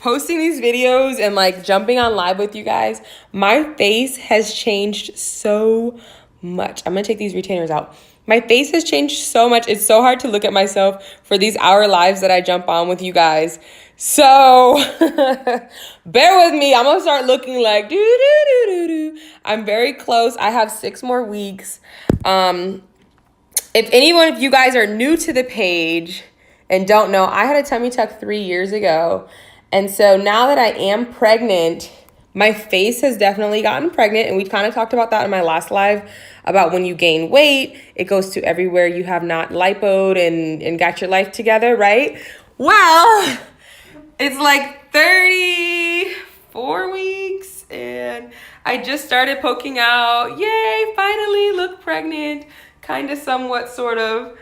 posting these videos and like jumping on live with you guys, my face has changed so much. I'm gonna take these retainers out. My face has changed so much. It's so hard to look at myself for these hour lives that I jump on with you guys. So bear with me. I'm gonna start looking like do do do do do. I'm very close. I have 6 more weeks. If anyone of you guys are new to the page and don't know, I had a tummy tuck 3 years ago. And so now that I am pregnant, my face has definitely gotten pregnant. And we kind of talked about that in my last live about when you gain weight, it goes to everywhere you have not lipoed and got your life together, right? Well, it's like 34 weeks and I just started poking out. Yay, finally look pregnant. Kind of somewhat sort of.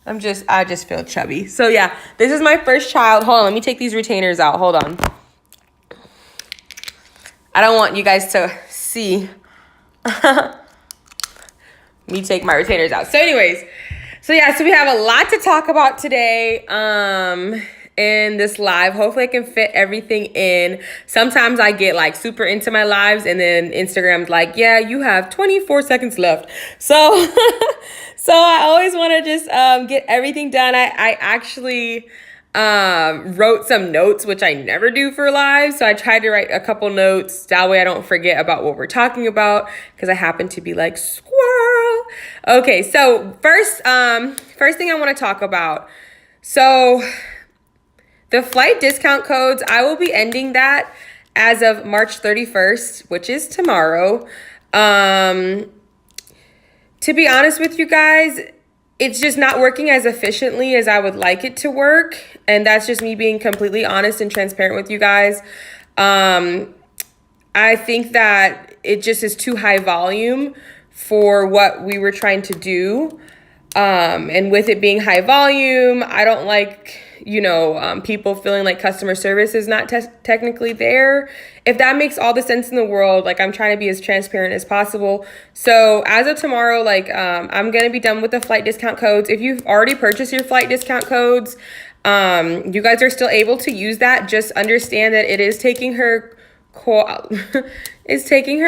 I just feel chubby. So yeah, this is my first child. Hold on, let me take these retainers out. Hold on. I don't want you guys to see me take my retainers out. So anyways, so we have a lot to talk about today in this live. Hopefully I can fit everything in. Sometimes I get like super into my lives and then Instagram's like, yeah, you have 24 seconds left. So so I always want to just get everything done. I actually wrote some notes, which I never do for live. So I tried to write a couple notes. That way I don't forget about what we're talking about because I happen to be like squirrel. Okay, so first thing I want to talk about. So the flight discount codes, I will be ending that as of March 31st, which is tomorrow. To be honest with you guys, it's just not working as efficiently as I would like it to work. And that's just me being completely honest and transparent with you guys. I think that it just is too high volume for what we were trying to do. And with it being high volume, I don't like, people feeling like customer service is not technically there. If that makes all the sense in the world, like I'm trying to be as transparent as possible. So as of tomorrow, I'm going to be done with the flight discount codes. If you've already purchased your flight discount codes, you guys are still able to use that. Just understand that it is taking her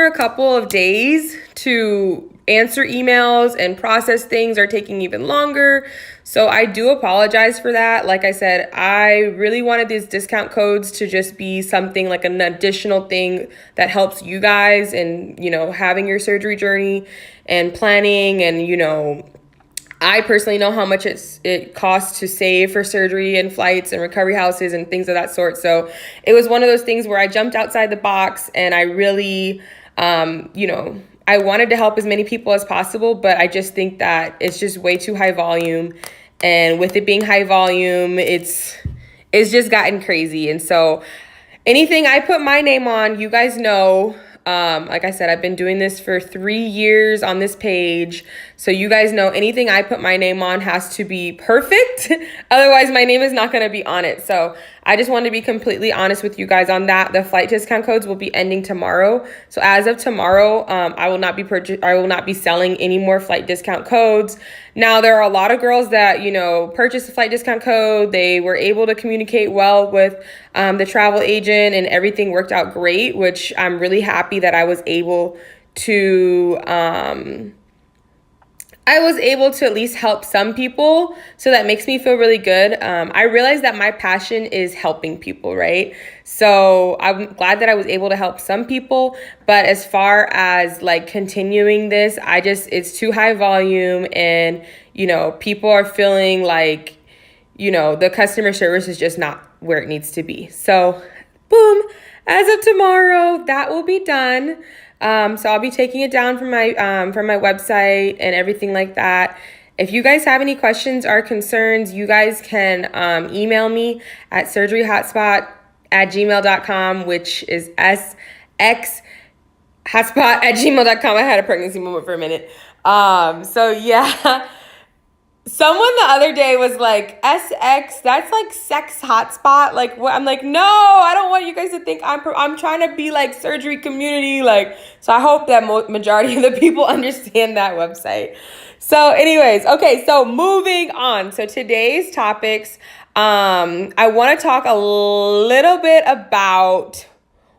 a couple of days to answer emails, and process things are taking even longer. So I do apologize for that. Like I said, I really wanted these discount codes to just be something like an additional thing that helps you guys and, having your surgery journey and planning. And, I personally know how much it costs to save for surgery and flights and recovery houses and things of that sort. So it was one of those things where I jumped outside the box and I really, I wanted to help as many people as possible, but I just think that it's just way too high volume. And with it being high volume, it's just gotten crazy. And so anything I put my name on, you guys know, like I said, I've been doing this for 3 years on this page. So you guys know anything I put my name on has to be perfect. Otherwise, my name is not going to be on it. So I just wanted to be completely honest with you guys on that. The flight discount codes will be ending tomorrow. So as of tomorrow, I will not be selling any more flight discount codes. Now, there are a lot of girls that, purchased the flight discount code. They were able to communicate well with the travel agent and everything worked out great, which I'm really happy that I was able to at least help some people. So that makes me feel really good. I realize that my passion is helping people, right? So I'm glad that I was able to help some people. But as far as like continuing this, it's too high volume and, people are feeling like, the customer service is just not where it needs to be. So boom, as of tomorrow, that will be done. So I'll be taking it down from my website and everything like that. If you guys have any questions or concerns, you guys can email me at surgeryhotspot@gmail.com, which is sxhotspot@gmail.com. I had a pregnancy moment for a minute. So yeah. Someone the other day was like, SX, that's like sex hotspot. Like, what? I'm like, no, I don't want you guys to think I'm trying to be like surgery community. Like, so I hope that majority of the people understand that website. So anyways, okay, so moving on. So today's topics, I want to talk a little bit about,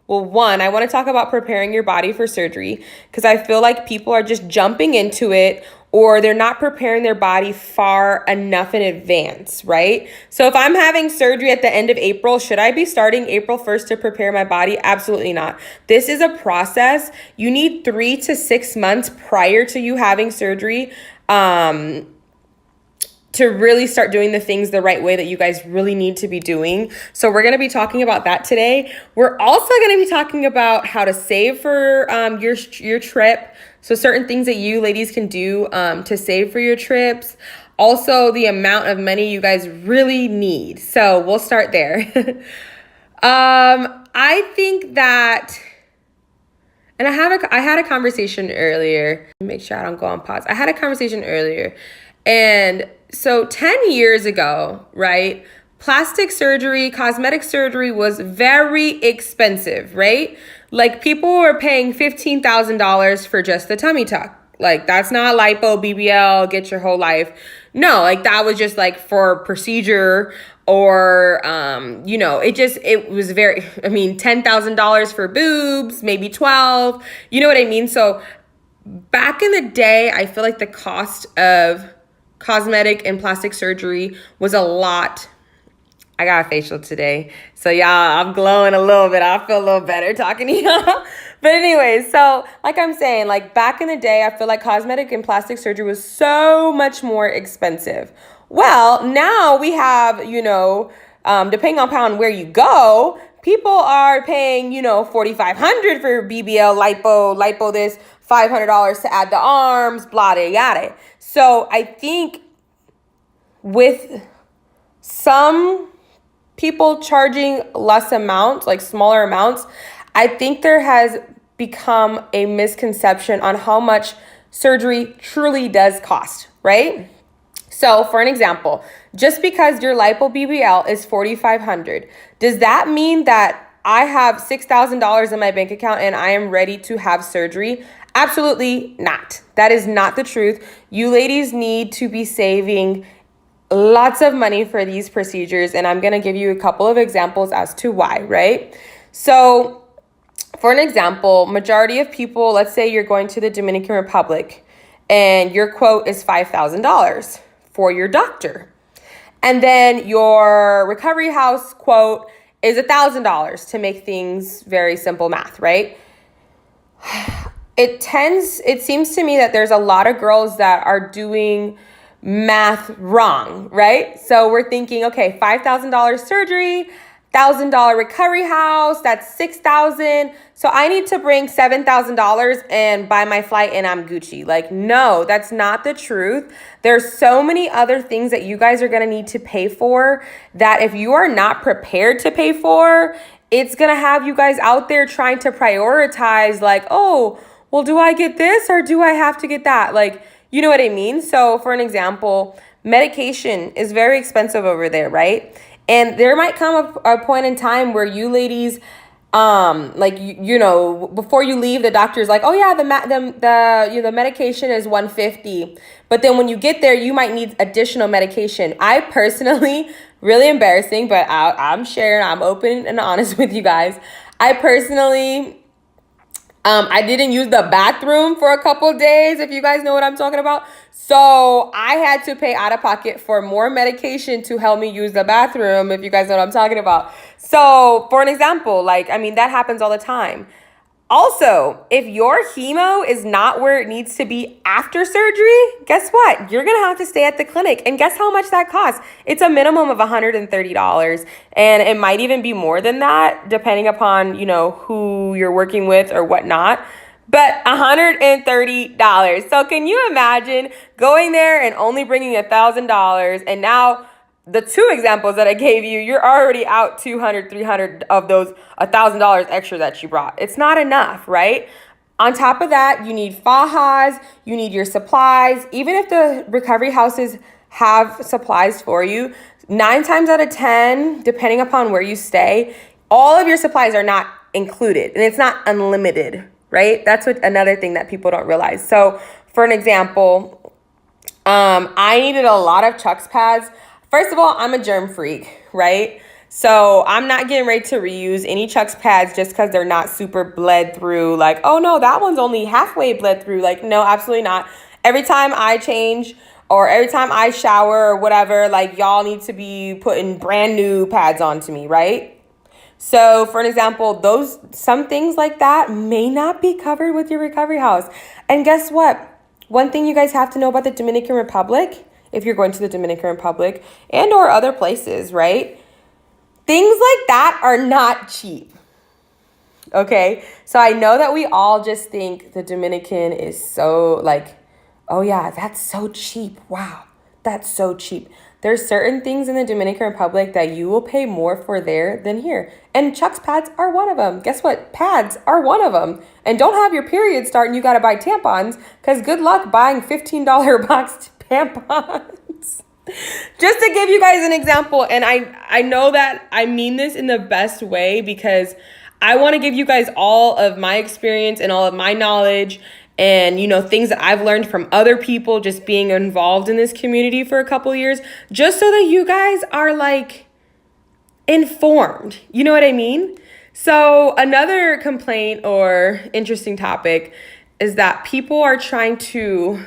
well, one, I want to talk about preparing your body for surgery because I feel like people are just jumping into it or they're not preparing their body far enough in advance, right? So if I'm having surgery at the end of April, should I be starting April 1st to prepare my body? Absolutely not. This is a process. You need 3 to 6 months prior to you having surgery to really start doing the things the right way that you guys really need to be doing. So we're going to be talking about that today. We're also going to be talking about how to save for your trip. So certain things that you ladies can do to save for your trips. Also, the amount of money you guys really need. So we'll start there. I think that, and I had a conversation earlier. Let me make sure I don't go on pause. I had a conversation earlier. And so 10 years ago, right, plastic surgery, cosmetic surgery was very expensive, right? Like people were paying $15,000 for just the tummy tuck. Like that's not lipo, BBL, get your whole life. No, like that was just like for procedure or, it was very, $10,000 for boobs, maybe 12, you know what I mean? So back in the day, I feel like the cost of cosmetic and plastic surgery was a lot. I got a facial today. So y'all, I'm glowing a little bit. I feel a little better talking to y'all. But anyways, so like I'm saying, like back in the day, I feel like cosmetic and plastic surgery was so much more expensive. Well, now we have, depending on where you go, people are paying, $4,500 for BBL, lipo this, $500 to add the arms, blah, blah, yada. So I think with some people charging less amounts, like smaller amounts, I think there has become a misconception on how much surgery truly does cost, right? So for an example, just because your lipo BBL is $4,500, does that mean that I have $6,000 in my bank account and I am ready to have surgery? Absolutely not. That is not the truth. You ladies need to be saving lots of money for these procedures, and I'm going to give you a couple of examples as to why, right? So for an example, majority of people, let's say you're going to the Dominican Republic and your quote is $5,000 for your doctor. And then your recovery house quote is $1,000 to make things very simple math, right? It seems to me that there's a lot of girls that are doing math wrong, right? So we're thinking, okay, $5,000 surgery, $1,000 recovery house, that's $6,000. So I need to bring $7,000 and buy my flight and I'm Gucci. Like, no, that's not the truth. There's so many other things that you guys are going to need to pay for that if you are not prepared to pay for, it's going to have you guys out there trying to prioritize like, oh, well, do I get this or do I have to get that? Like, you know what I mean? So for an example, medication is very expensive over there, right? And there might come a point in time where you ladies, before you leave, the doctor's like, oh yeah, the medication is $150. But then when you get there, you might need additional medication. I personally, really embarrassing, but I'm sharing, I'm open and honest with you guys. I personally, I didn't use the bathroom for a couple days, if you guys know what I'm talking about. So I had to pay out of pocket for more medication to help me use the bathroom, if you guys know what I'm talking about. So for an example, that happens all the time. Also, if your hemo is not where it needs to be after surgery, guess what? You're going to have to stay at the clinic. And guess how much that costs? It's a minimum of $130. And it might even be more than that, depending upon, who you're working with or whatnot. But $130. So can you imagine going there and only bringing $1,000? And now the two examples that I gave you, you're already out $200, $300 of those $1,000 extra that you brought. It's not enough, right? On top of that, you need fajas, you need your supplies. Even if the recovery houses have supplies for you, 9 times out of 10, depending upon where you stay, all of your supplies are not included and it's not unlimited, right? That's another thing that people don't realize. So for an example, I needed a lot of Chucks pads First of all, I'm a germ freak, right? So I'm not getting ready to reuse any Chuck's pads just because they're not super bled through. Like, oh no, that one's only halfway bled through. Like, no, absolutely not. Every time I change or every time I shower or whatever, like y'all need to be putting brand new pads onto me, right? So, for an example, those some things like that may not be covered with your recovery house. And guess what? One thing you guys have to know about the Dominican Republic, if you're going to the Dominican Republic and or other places, right? Things like that are not cheap. Okay? So I know that we all just think the Dominican is so like, oh yeah, that's so cheap. Wow. That's so cheap. There's certain things in the Dominican Republic that you will pay more for there than here. And Chuck's pads are one of them. Guess what? Pads are one of them. And don't have your period start and you got to buy tampons because good luck buying $15 boxed tampons. Just to give you guys an example, and I know that I mean this in the best way because I want to give you guys all of my experience and all of my knowledge and, you know, things that I've learned from other people just being involved in this community for a couple years, just so that you guys are like informed. You know what I mean? So another complaint or interesting topic is that people are trying to,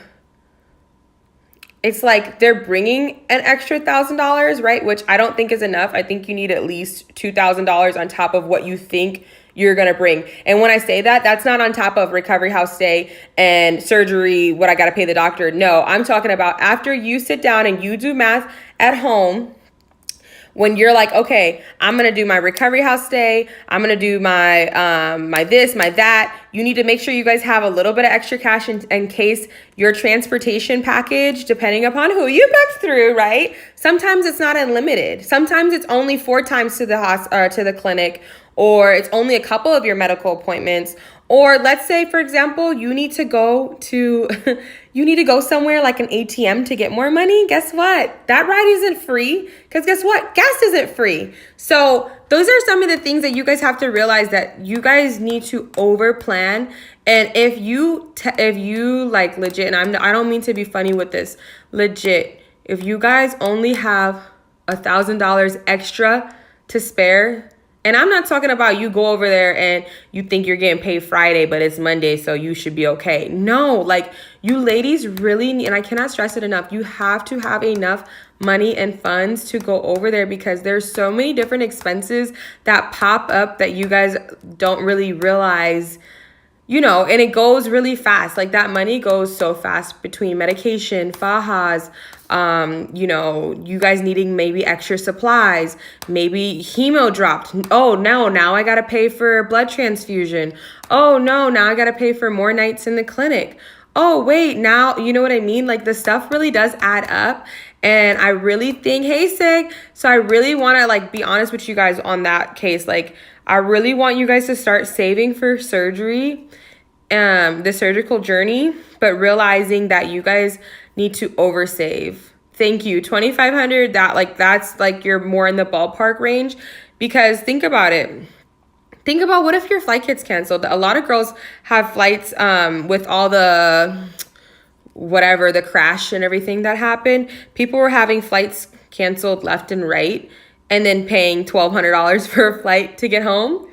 it's like they're bringing an extra $1,000, right? Which I don't think is enough. I think you need at least $2,000 on top of what you think you're going to bring. And when I say that, that's not on top of recovery house stay and surgery, what I got to pay the doctor. No, I'm talking about after you sit down and you do math at home, when you're like, okay, I'm going to do my recovery house stay, I'm going to do my my this, my that, you need to make sure you guys have a little bit of extra cash in case your transportation package, depending upon who you book through, right? Sometimes it's not unlimited. Sometimes it's only 4 times to the clinic, or it's only a couple of your medical appointments. Or let's say, for example, you need to go somewhere like an ATM to get more money. Guess what? That ride isn't free because guess what? Gas isn't free. So those are some of the things that you guys have to realize that you guys need to over plan. And if you like legit, and I don't mean to be funny with this, legit, if you guys only have $1,000 extra to spare, and I'm not talking about you go over there and you think you're getting paid Friday, but it's Monday, so you should be okay. No, like you ladies really need, and I cannot stress it enough, you have to have enough money and funds to go over there because there's so many different expenses that pop up that you guys don't really realize, you know, and it goes really fast. Like that money goes so fast between medication, fajas, you know, you guys needing maybe extra supplies, maybe hemo dropped. Oh no, now I gotta pay for blood transfusion. Oh no, now I gotta pay for more nights in the clinic. Oh wait, now, you know what I mean? Like the stuff really does add up. And I really think, hey Sig, so I really wanna like be honest with you guys on that case. Like I really want you guys to start saving for surgery, the surgical journey, but realizing that you guys need to oversave. Thank you. 2,500, that's like you're more in the ballpark range because think about it. Think about what if your flight gets canceled? A lot of girls have flights with all the whatever, the crash and everything that happened. People were having flights canceled left and right and then paying $1,200 for a flight to get home.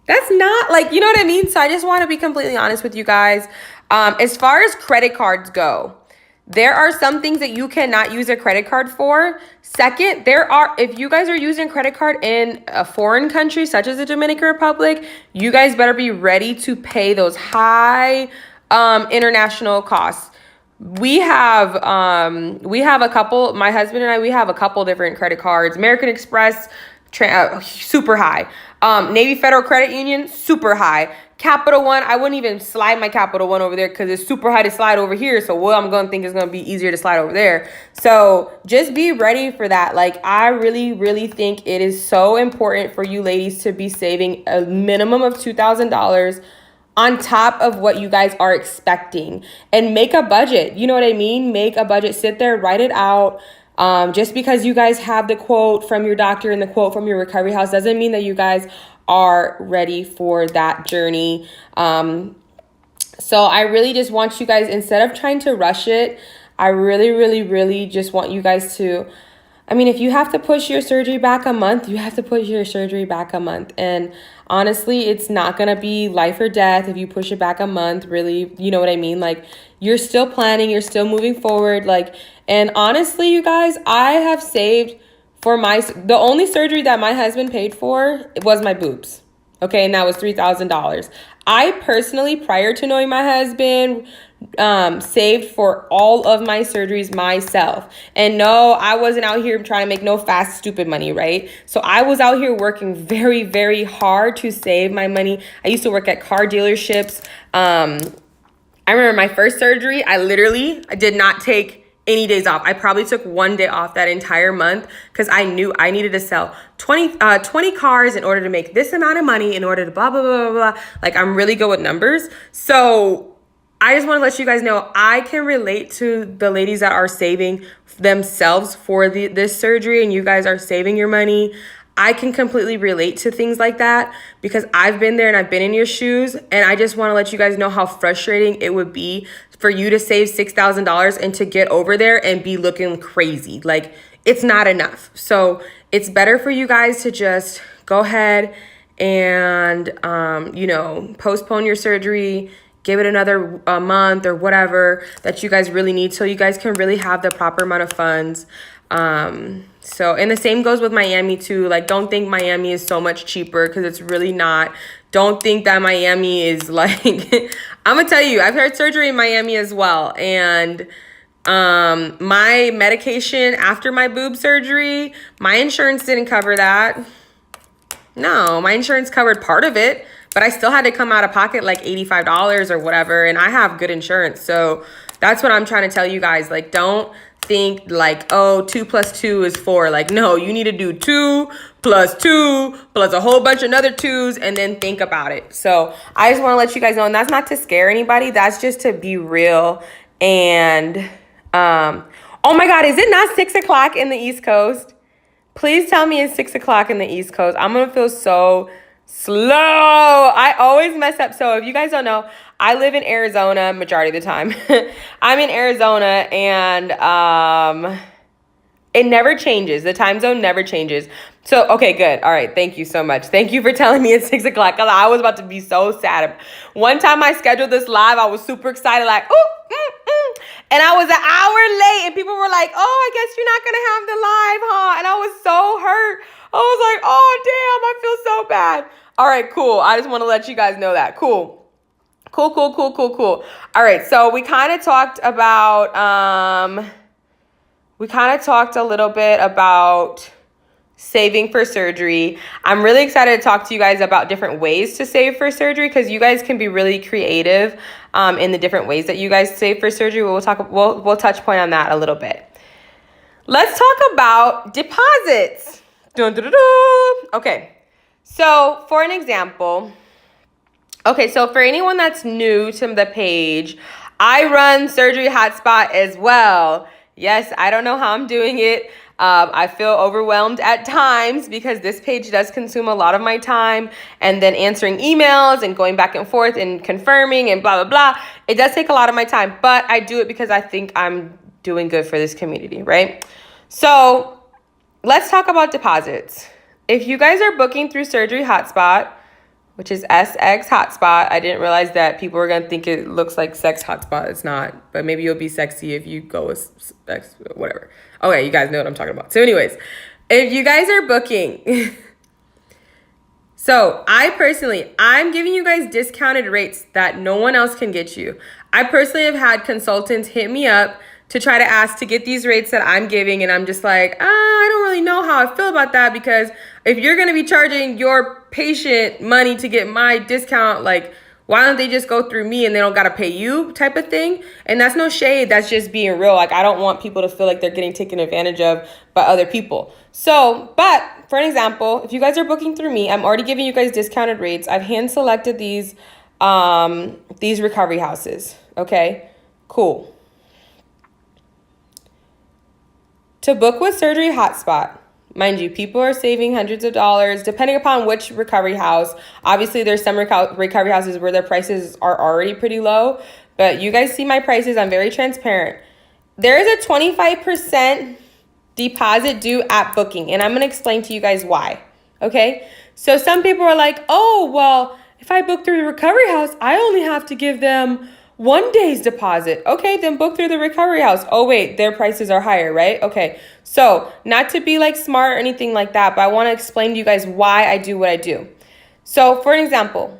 That's not like, you know what I mean? So I just want to be completely honest with you guys. As far as credit cards go, there are some things that you cannot use a credit card for. Second, if you guys are using a credit card in a foreign country, such as the Dominican Republic, you guys better be ready to pay those high international costs. We have a couple, my husband and I, we have a couple different credit cards. American Express, super high. Navy Federal Credit Union, super high. Capital One, I wouldn't even slide my Capital One over there because it's super high to slide over here. So what I'm going to think is going to be easier to slide over there. So just be ready for that. Like I really, really think it is so important for you ladies to be saving a minimum of $2,000 on top of what you guys are expecting and make a budget. You know what I mean? Make a budget, sit there, write it out. Just because you guys have the quote from your doctor and the quote from your recovery house doesn't mean that you guys are ready for that journey. So I really just want you guys, instead of trying to rush it, I really, really, really just want you guys to I mean, if you have to push your surgery back a month, you have to push your surgery back a month. And honestly, it's not going to be life or death if you push it back a month, really. You know what I mean? Like, you're still planning, you're still moving forward. Like, and honestly, you guys, I have saved for the only surgery that my husband paid for was my boobs. Okay, and that was $3,000. I personally, prior to knowing my husband, saved for all of my surgeries myself. And no, I wasn't out here trying to make no fast, stupid money, right? So I was out here working very, very hard to save my money. I used to work at car dealerships. I remember my first surgery, I did not take any days off. I probably took 1 day off that entire month because I knew I needed to sell 20 cars in order to make this amount of money, in order to blah, blah, blah, blah, blah. Like, I'm really good with numbers. So I just want to let you guys know I can relate to the ladies that are saving themselves for this surgery, and you guys are saving your money. I can completely relate to things like that because I've been there and I've been in your shoes. And I just want to let you guys know how frustrating it would be for you to save $6,000 and to get over there and be looking crazy. Like, it's not enough. So it's better for you guys to just go ahead and, postpone your surgery, give it another month or whatever that you guys really need so you guys can really have the proper amount of funds. And the same goes with Miami too. Like, don't think Miami is so much cheaper because it's really not. Don't think that Miami is like, I'm gonna tell you, I've had surgery in Miami as well. And my medication after my boob surgery, my insurance didn't cover that. No, my insurance covered part of it, but I still had to come out of pocket like $85 or whatever. And I have good insurance. So that's what I'm trying to tell you guys. Like, don't think like, oh, 2 + 2 is 4. Like, no, you need to do 2 + 2 plus a whole bunch of another 2s and then think about it. So I just want to let you guys know, and that's not to scare anybody. That's just to be real. And oh my God, is it not 6 o'clock in the East Coast? Please tell me it's 6 o'clock in the East Coast. I'm going to feel so slow. I always mess up. So if you guys don't know, I live in Arizona majority of the time. I'm in Arizona, and it never changes. The time zone never changes. So, okay, good. All right. Thank you so much. Thank you for telling me it's 6 o'clock. I was about to be so sad. One time I scheduled this live, I was super excited, like, and I was an hour late, and people were like, oh, I guess you're not going to have the live, huh? And I was so hurt. I was like, oh, damn, I feel so bad. All right, cool. I just want to let you guys know that. Cool. All right, so we kind of talked about, a little bit about saving for surgery. I'm really excited to talk to you guys about different ways to save for surgery because you guys can be really creative in the different ways that you guys save for surgery. We'll touch point on that a little bit. Let's talk about deposits. Dun, dun, dun, dun. Okay, so for an example, so for anyone that's new to the page, I run Surgery Hotspot as well. Yes, I don't know how I'm doing it. I feel overwhelmed at times because this page does consume a lot of my time, and then answering emails and going back and forth and confirming and blah, blah, blah. It does take a lot of my time, but I do it because I think I'm doing good for this community, right? So let's talk about deposits. If you guys are booking through Surgery Hotspot, which is SX Hotspot. I didn't realize that people were going to think it looks like Sex Hotspot. It's not, but maybe you'll be sexy if you go with sex, whatever. Okay, you guys know what I'm talking about. So anyways, if you guys are booking, so I'm giving you guys discounted rates that no one else can get you. I personally have had consultants hit me up to try to ask to get these rates that I'm giving. And I'm just like, I don't really know how I feel about that, because if you're going to be charging your patient money to get my discount, like, why don't they just go through me and they don't got to pay you type of thing? And that's no shade. That's just being real. Like, I don't want people to feel like they're getting taken advantage of by other people. So, but for an example, if you guys are booking through me, I'm already giving you guys discounted rates. I've hand selected these recovery houses. Okay, cool. To book with Surgery Hotspot, mind you, people are saving hundreds of dollars depending upon which recovery house. Obviously, there's some recovery houses where their prices are already pretty low, but you guys see my prices. I'm very transparent. There is a 25% deposit due at booking. And I'm going to explain to you guys why. Okay? So some people are like, oh, well, if I book through the recovery house, I only have to give them 1 day's deposit. Okay, then book through the recovery house. Oh, wait, their prices are higher, right? Okay, so not to be like smart or anything like that, but I want to explain to you guys why I do what I do. So for an example,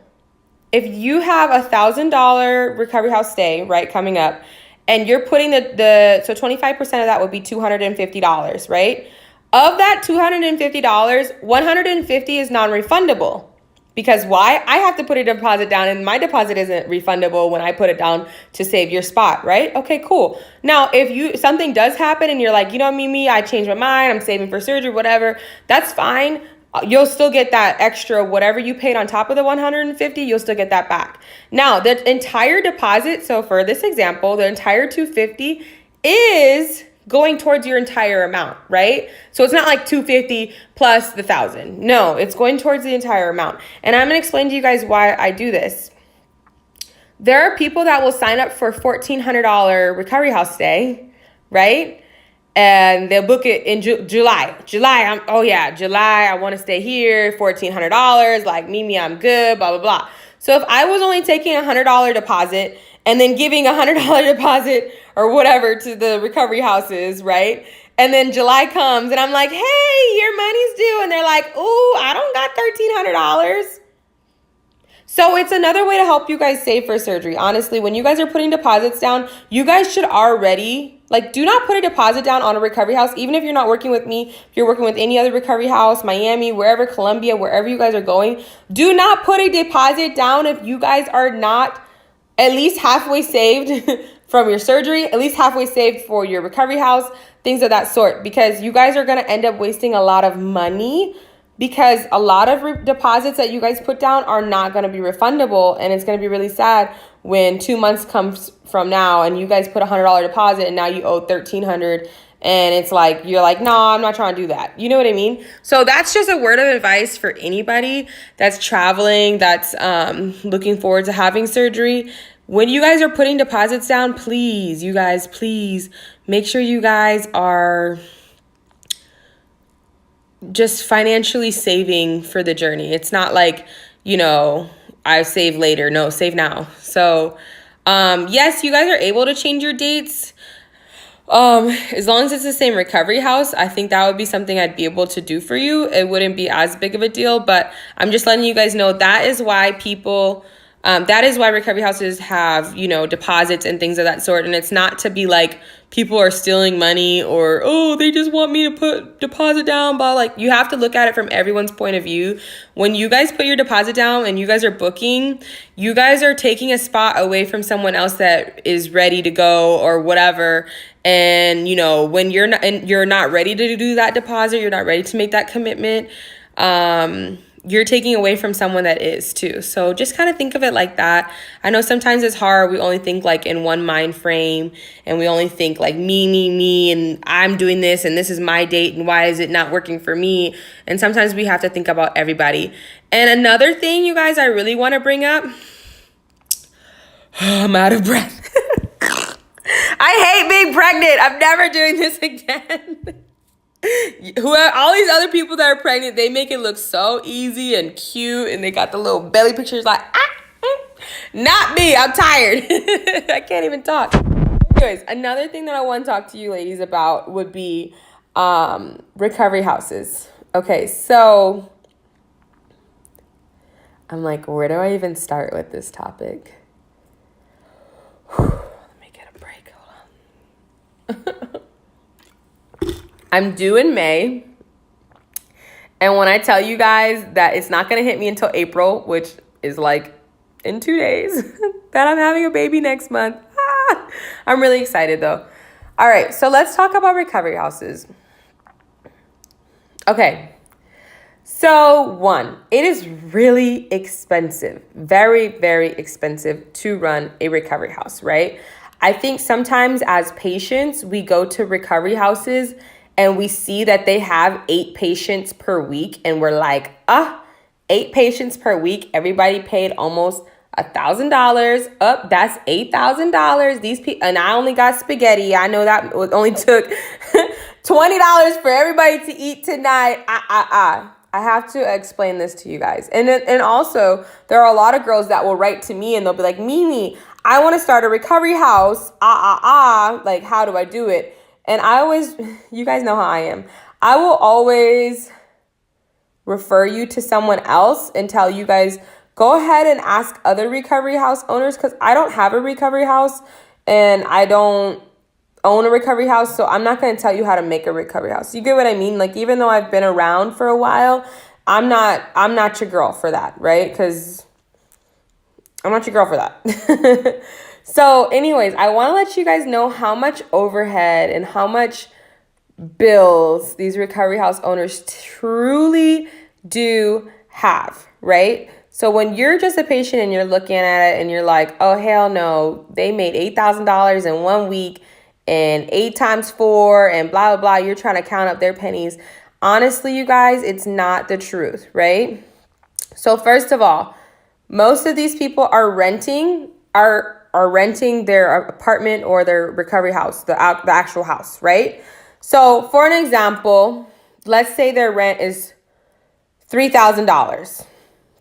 if you have $1,000 recovery house stay, right, coming up, and you're putting so 25% of that would be $250, right? Of that $250, $150 is non-refundable. Because why? I have to put a deposit down, and my deposit isn't refundable when I put it down to save your spot, right? Okay, cool. Now, if something does happen and you're like, you know, Mimi, I changed my mind, I'm saving for surgery, whatever, that's fine. You'll still get that extra, whatever you paid on top of the 150, you'll still get that back. Now, the entire deposit, so for this example, the entire 250 is going towards your entire amount, right? So it's not like 250 plus the 1,000. No, it's going towards the entire amount. And I'm going to explain to you guys why I do this. There are people that will sign up for $1,400 recovery house stay, right? And they'll book it in July. July, I want to stay here, $1,400. Like, Mimi, I'm good, blah, blah, blah. So if I was only taking $100 deposit and then giving $100 deposit or whatever to the recovery houses, right? And then July comes and I'm like, hey, your money's due. And they're like, ooh, I don't got $1,300. So it's another way to help you guys save for surgery. Honestly, when you guys are putting deposits down, you guys should already, do not put a deposit down on a recovery house. Even if you're not working with me, if you're working with any other recovery house, Miami, wherever, Colombia, wherever you guys are going, do not put a deposit down if you guys are not at least halfway saved from your surgery, at least halfway saved for your recovery house, things of that sort, because you guys are going to end up wasting a lot of money, because a lot of deposits that you guys put down are not going to be refundable. And it's going to be really sad when 2 months comes from now and you guys put $100 deposit and now you owe $1,300. And it's like, you're like, no, I'm not trying to do that. You know what I mean? So that's just a word of advice for anybody that's traveling, that's looking forward to having surgery. When you guys are putting deposits down, please make sure you guys are just financially saving for the journey. It's not like, I save later. No, save now. So, yes, you guys are able to change your dates. As long as it's the same recovery house, I think that would be something I'd be able to do for you. It wouldn't be as big of a deal, but I'm just letting you guys know that is why recovery houses have, deposits and things of that sort. And it's not to be like people are stealing money or, oh, they just want me to put deposit down. But you have to look at it from everyone's point of view. When you guys put your deposit down and you guys are booking, you guys are taking a spot away from someone else that is ready to go or whatever. And, when you're not ready to do that deposit, you're not ready to make that commitment, you're taking away from someone that is too. So just kind of think of it like that. I know sometimes it's hard. We only think in one mind frame, and we only think me, and I'm doing this and this is my date and why is it not working for me? And sometimes we have to think about everybody. And another thing, you guys, I really want to bring up, I'm out of breath. I hate being pregnant. I'm never doing this again. All these other people that are pregnant, they make it look so easy and cute, and they got the little belly pictures not me. I'm tired. I can't even talk. Anyways, another thing that I want to talk to you ladies about would be recovery houses. Okay, so I'm like, where do I even start with this topic? Let me get a break. Hold on. I'm due in May. And when I tell you guys that it's not going to hit me until April, which is in 2 days, that I'm having a baby next month. I'm really excited though. All right, so let's talk about recovery houses. Okay. So one, it is really expensive, very, very expensive to run a recovery house, right? I think sometimes as patients, we go to recovery houses and we see that they have 8 patients per week. And we're like, 8 patients per week. Everybody paid almost $1,000. That's $8,000. These people, and I only got spaghetti. I know that only took $20 for everybody to eat tonight. I have to explain this to you guys. And also, there are a lot of girls that will write to me and they'll be like, Mimi, I want to start a recovery house. Like, how do I do it? And I always, you guys know how I am. I will always refer you to someone else and tell you guys, go ahead and ask other recovery house owners, because I don't have a recovery house and I don't own a recovery house, so I'm not going to tell you how to make a recovery house. You get what I mean? Like, even though I've been around for a while, I'm not your girl for that, right? Because I'm not your girl for that. So anyways, I want to let you guys know how much overhead and how much bills these recovery house owners truly do have, right? So when you're just a patient and you're looking at it and you're like, oh, hell no, they made $8,000 in 1 week and 8 times 4 and blah, blah, blah. You're trying to count up their pennies. Honestly, you guys, it's not the truth, right? So first of all, most of these people are renting their apartment or their recovery house, the actual house, right? So for an example, let's say their rent is $3,000,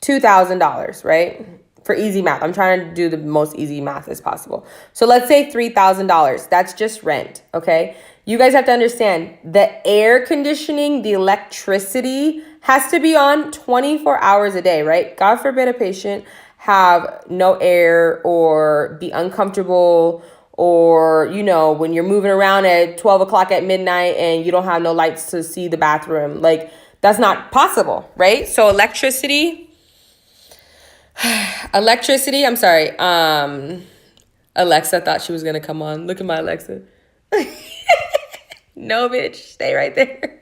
$2,000, right? For easy math. I'm trying to do the most easy math as possible. So let's say $3,000. That's just rent, okay? You guys have to understand the air conditioning, the electricity has to be on 24 hours a day, right? God forbid a patient have no air or be uncomfortable, or, you know, when you're moving around at 12 o'clock at midnight and you don't have no lights to see the bathroom. Like, that's not possible, right? So electricity, I'm sorry. Alexa thought she was going to come on. Look at my Alexa. No, bitch. Stay right there.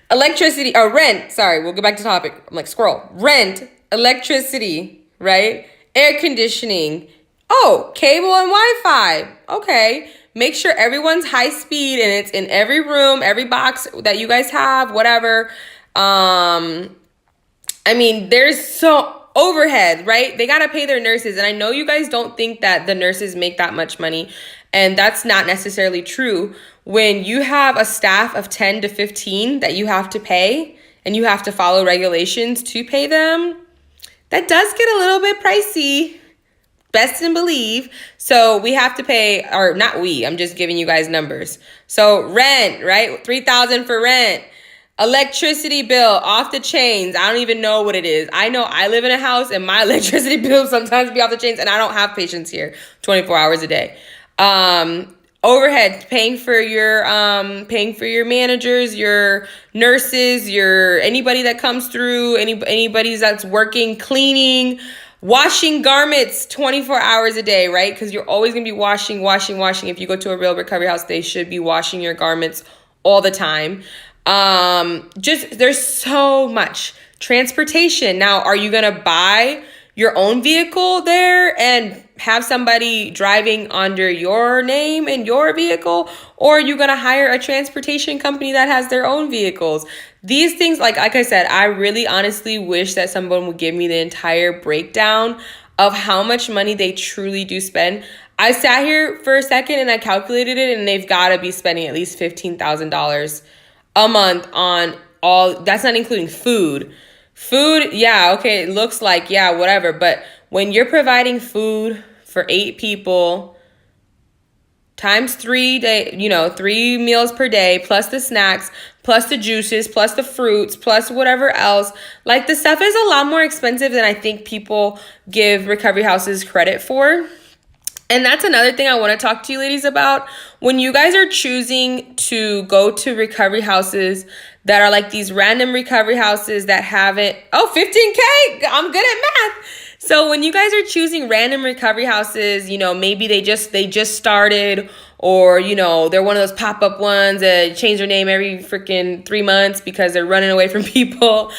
Electricity or rent. Sorry, we'll go back to topic. I'm like, squirrel. Rent, electricity, right? Air conditioning. Oh, cable and Wi-Fi. Okay. Make sure everyone's high speed and it's in every room, every box that you guys have, whatever. I mean, there's so overhead, right? They got to pay their nurses. And I know you guys don't think that the nurses make that much money. And that's not necessarily true. When you have a staff of 10 to 15 that you have to pay and you have to follow regulations to pay them, that does get a little bit pricey. Best and believe. So we have to pay, or not we, I'm just giving you guys numbers. So rent, right? $3,000 for rent. Electricity bill off the chains. I don't even know what it is. I know I live in a house and my electricity bill sometimes be off the chains, and I don't have patients here 24 hours a day. Overhead, paying for your managers, your nurses, your anybody that comes through, anybody that's working, cleaning, washing garments 24 hours a day, right? Because you're always going to be washing. If you go to a real recovery house, they should be washing your garments all the time. There's so much. Transportation. Now, are you going to buy your own vehicle there and have somebody driving under your name and your vehicle? Or are you going to hire a transportation company that has their own vehicles? These things, like I said, I really honestly wish that someone would give me the entire breakdown of how much money they truly do spend. I sat here for a second and I calculated it, and they've got to be spending at least $15,000 a month on all. That's not including food. Food, yeah, okay, it looks like, yeah, whatever. But when you're providing food for 8 people times 3 meals per day, plus the snacks, plus the juices, plus the fruits, plus whatever else, like the stuff is a lot more expensive than I think people give recovery houses credit for. And that's another thing I want to talk to you ladies about. When you guys are choosing to go to recovery houses that are like these random recovery houses that haven't, 15K, I'm good at math. So when you guys are choosing random recovery houses, you know, maybe they just started, or, you know, they're one of those pop-up ones that change their name every freaking 3 months because they're running away from people.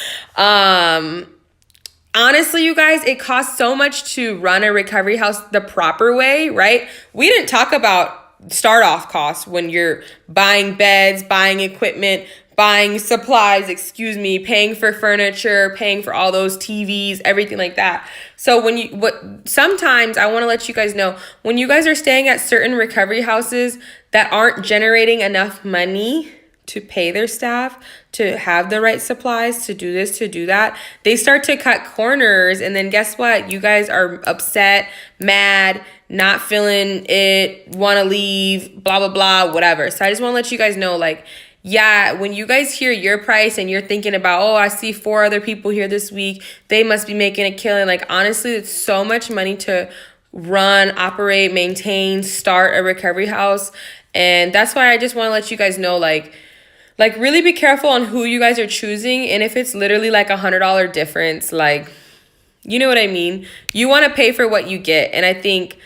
Honestly, you guys, it costs so much to run a recovery house the proper way, right? We didn't talk about start-off costs when you're buying beds, buying equipment, buying supplies, paying for furniture, paying for all those TVs, everything like that. So sometimes I want to let you guys know, when you guys are staying at certain recovery houses that aren't generating enough money to pay their staff, to have the right supplies, to do this, to do that, they start to cut corners. And then guess what? You guys are upset, mad, not feeling it, want to leave, blah, blah, blah, whatever. So I just want to let you guys know, like, yeah, when you guys hear your price and you're thinking about, oh, I see 4 other people here this week, they must be making a killing. Like, honestly, it's so much money to run, operate, maintain, start a recovery house. And that's why I just want to let you guys know, like really be careful on who you guys are choosing. And if it's literally like $100 difference, like, you know what I mean? You want to pay for what you get. And I think,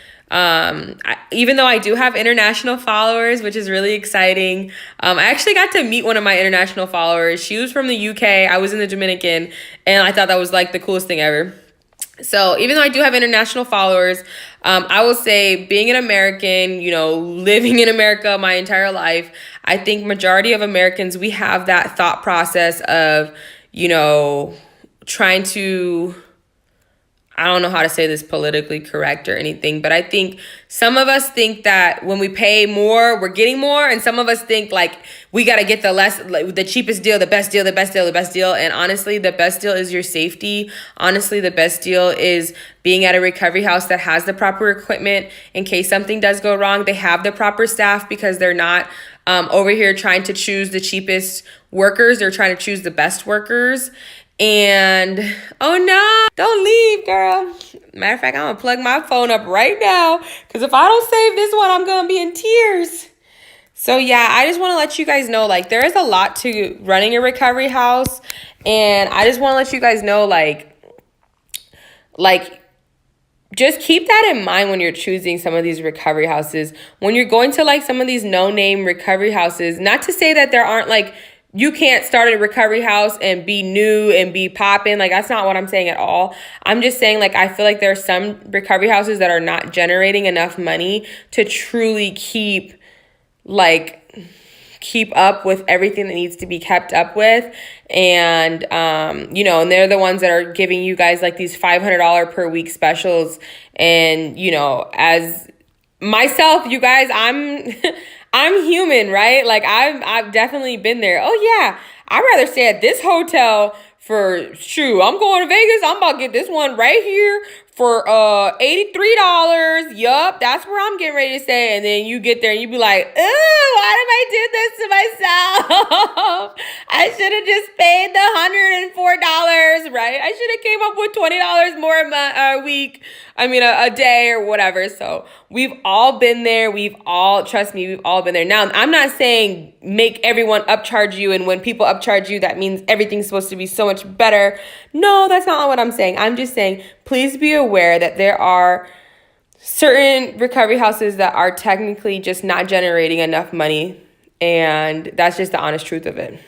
even though I do have international followers, which is really exciting, I actually got to meet one of my international followers. She was from the UK. I was in the Dominican, and I thought that was like the coolest thing ever. So even though I do have international followers, I will say being an American, you know, living in America my entire life, I think majority of Americans, we have that thought process of, you know, trying to, I don't know how to say this politically correct or anything, but I think some of us think that when we pay more, we're getting more. And some of us think like we got to get the cheapest deal, the best deal, the best deal, the best deal. And honestly, the best deal is your safety. Honestly, the best deal is being at a recovery house that has the proper equipment in case something does go wrong. They have the proper staff because they're not over here trying to choose the cheapest workers. They're trying to choose the best workers. And, oh no, don't leave, girl. Matter of fact, I'm gonna plug my phone up right now because if I don't save this one, I'm gonna be in tears. So yeah, I just want to let you guys know, like, there is a lot to running a recovery house. And I just want to let you guys know, like, just keep that in mind when you're choosing some of these recovery houses. When you're going to, like, some of these no-name recovery houses, not to say that there aren't, like, you can't start a recovery house and be new and be popping. Like, that's not what I'm saying at all. I'm just saying, like, I feel like there are some recovery houses that are not generating enough money to truly keep up with everything that needs to be kept up with. And, you know, and they're the ones that are giving you guys like these $500 per week specials. And, you know, as myself, you guys, I'm human, right? Like I've definitely been there. Oh yeah, I'd rather stay at this hotel for, shoot, I'm going to Vegas. I'm about to get this one right here for $83. Yup, that's where I'm getting ready to stay. And then you get there and you be like, ooh, why did I do this to myself? I should have just paid the $104, right? I should have came up with $20 more a week. I mean, a day or whatever. So we've all been there. Trust me, we've all been there. Now, I'm not saying make everyone upcharge you. And when people upcharge you, that means everything's supposed to be so much better. No, that's not what I'm saying. I'm just saying, please be aware that there are certain recovery houses that are technically just not generating enough money. And that's just the honest truth of it.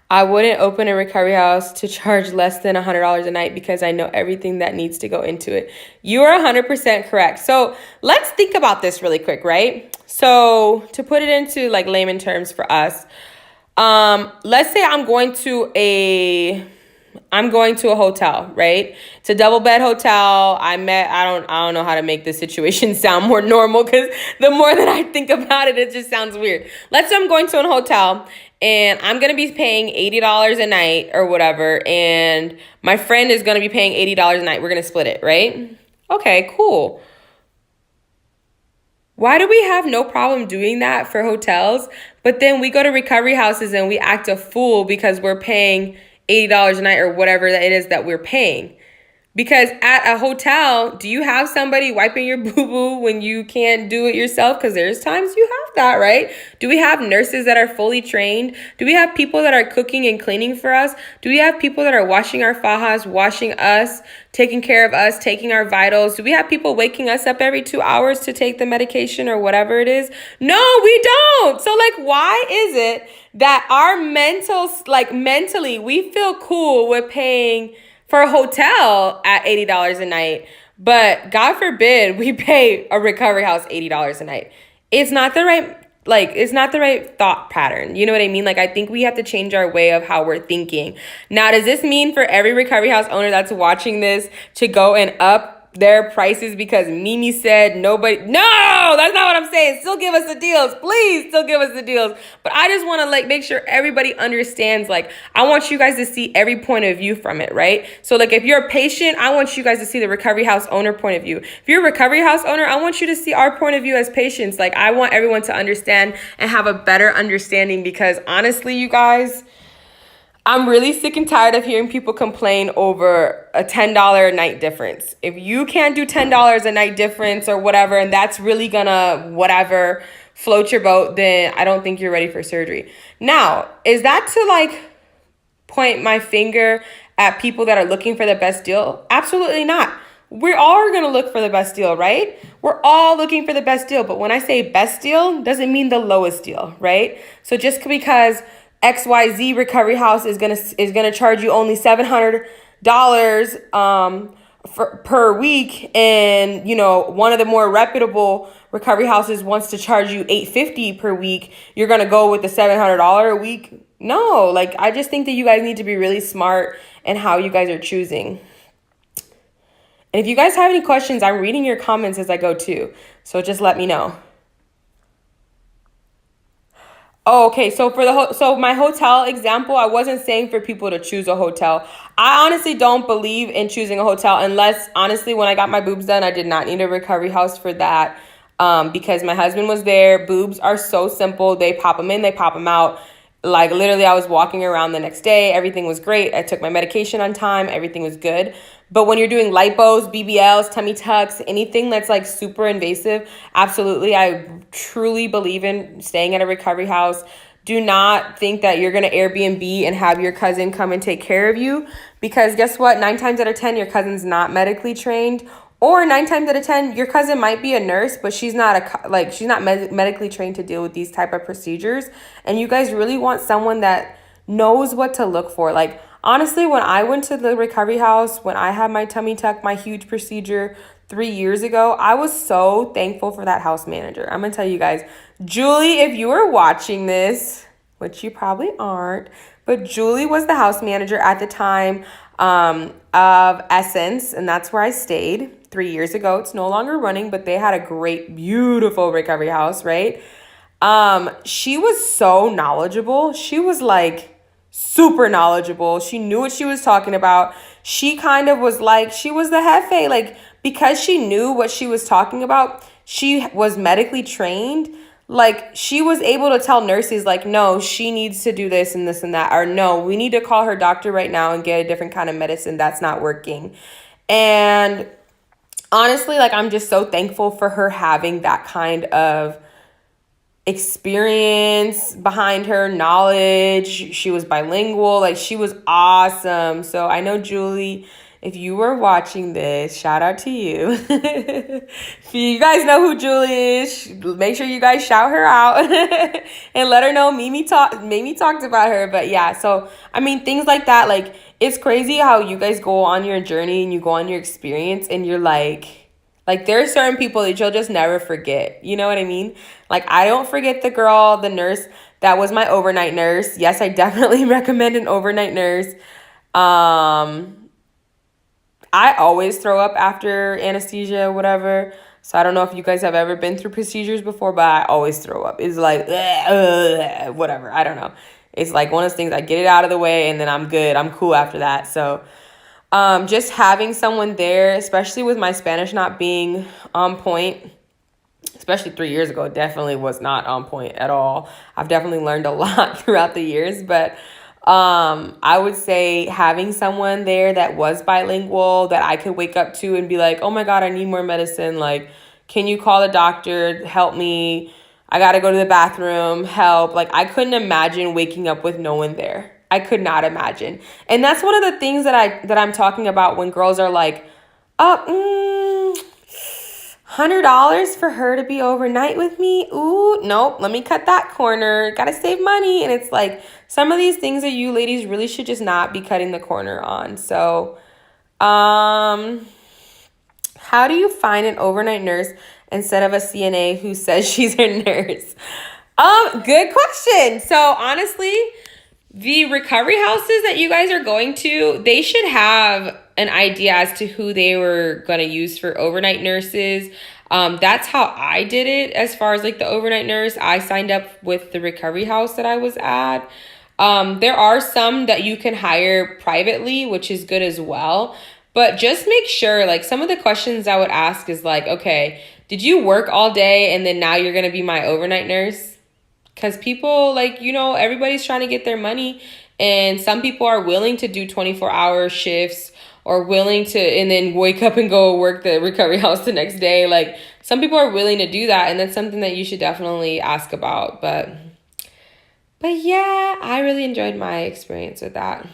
I wouldn't open a recovery house to charge less than $100 a night because I know everything that needs to go into it. You are 100% correct. So let's think about this really quick, right? So to put it into like layman terms for us, let's say I'm going to a hotel, right? It's a double bed hotel. I don't know how to make this situation sound more normal because the more that I think about it, it just sounds weird. Let's say I'm going to a hotel and I'm going to be paying $80 a night or whatever. And my friend is going to be paying $80 a night. We're going to split it, right? Okay, cool. Why do we have no problem doing that for hotels? But then we go to recovery houses and we act a fool because we're paying $80 a night or whatever that it is that we're paying. Because at a hotel, do you have somebody wiping your boo-boo when you can't do it yourself? Because there's times you have that, right? Do we have nurses that are fully trained? Do we have people that are cooking and cleaning for us? Do we have people that are washing our fajas, washing us, taking care of us, taking our vitals? Do we have people waking us up every 2 hours to take the medication or whatever it is? No, we don't. So like, why is it that our mentally, we feel cool with paying for a hotel at $80 a night, but God forbid we pay a recovery house $80 a night? It's not the right thought pattern. You know what I mean? Like, I think we have to change our way of how we're thinking. Now, does this mean for every recovery house owner that's watching this to go and up their prices because Mimi said nobody. No, that's not what I'm saying. Still give us the deals. Please still give us the deals. But I just want to like make sure everybody understands, like, I want you guys to see every point of view from it, right? So like if you're a patient, I want you guys to see the recovery house owner point of view. If you're a recovery house owner, I want you to see our point of view as patients. Like I want everyone to understand and have a better understanding, because honestly, you guys, I'm really sick and tired of hearing people complain over a $10 a night difference. If you can't do $10 a night difference or whatever, and that's really gonna whatever float your boat, then I don't think you're ready for surgery. Now, is that to like point my finger at people that are looking for the best deal? Absolutely not. We all going to look for the best deal, right? We're all looking for the best deal. But when I say best deal, doesn't mean the lowest deal, right? So just because XYZ recovery house is gonna charge you only $700 per week, and you know one of the more reputable recovery houses wants to charge you $850 per week, you're gonna go with the $700 a week? No, like I just think that you guys need to be really smart in how you guys are choosing. And if you guys have any questions, I'm reading your comments as I go too, so just let me know. Oh, okay. So so my hotel example, I wasn't saying for people to choose a hotel. I honestly don't believe in choosing a hotel unless, honestly, when I got my boobs done, I did not need a recovery house for that, because my husband was there. Boobs are so simple. They pop them in, they pop them out. Like literally, I was walking around the next day. Everything was great. I took my medication on time. Everything was good. But when you're doing lipos, BBLs, tummy tucks, anything that's like super invasive, absolutely, I truly believe in staying at a recovery house. Do not think that you're going to Airbnb and have your cousin come and take care of you, because guess what? 9 times out of 10, your cousin's not medically trained. Or 9 times out of 10, your cousin might be a nurse, but she's not medically trained to deal with these type of procedures. And you guys really want someone that knows what to look for. Like honestly, when I went to the recovery house, when I had my tummy tuck, my huge procedure 3 years ago, I was so thankful for that house manager. I'm gonna tell you guys, Julie, if you are watching this, which you probably aren't, but Julie was the house manager at the time of Essence, and that's where I stayed 3 years ago. It's no longer running, but they had a great, beautiful recovery house, right? She was so knowledgeable. She was like super knowledgeable. She knew what she was talking about. She kind of was like, she was the jefe, like, because she knew what she was talking about, she was medically trained. Like she was able to tell nurses like, no, she needs to do this and this and that, or no, we need to call her doctor right now and get a different kind of medicine that's not working. And honestly, like I'm just so thankful for her having that kind of experience behind her, knowledge. She was bilingual, like she was awesome. So I know, Julie, if you were watching this, shout out to you. If you guys know who Julie is, make sure you guys shout her out and let her know Mimi talked about her. But yeah, so I mean, things like that, like it's crazy how you guys go on your journey and you go on your experience and you're like there are certain people that you'll just never forget. You know what I mean? Like I don't forget the girl, the nurse that was my overnight nurse. Yes, I definitely recommend an overnight nurse. I always throw up after anesthesia, whatever. So I don't know if you guys have ever been through procedures before, but I always throw up. It's like, whatever. I don't know. It's like one of those things, I get it out of the way and then I'm good. I'm cool after that. So just having someone there, especially with my Spanish not being on point, especially 3 years ago, definitely was not on point at all. I've definitely learned a lot throughout the years, but I would say having someone there that was bilingual that I could wake up to and be like, oh my God, I need more medicine. Like, can you call the doctor? Help me. I got to go to the bathroom. Help. Like, I couldn't imagine waking up with no one there. I could not imagine. And that's one of the things that I'm talking about when girls are like, $100 for her to be overnight with me? Ooh, nope, let me cut that corner. Gotta save money. And it's like some of these things that you ladies really should just not be cutting the corner on. So, how do you find an overnight nurse instead of a CNA who says she's a nurse? Good question. So honestly, The recovery houses that you guys are going to, they should have an idea as to who they were going to use for overnight nurses. That's how I did it as far as like the overnight nurse. I signed up with the recovery house that I was at. There are some that you can hire privately, which is good as well. But just make sure, like some of the questions I would ask is like, okay, did you work all day and then now you're going to be my overnight nurse? Because people, like, everybody's trying to get their money. And some people are willing to do 24-hour shifts or willing to, and then wake up and go work the recovery house the next day. Like, some people are willing to do that. And that's something that you should definitely ask about. But yeah, I really enjoyed my experience with that.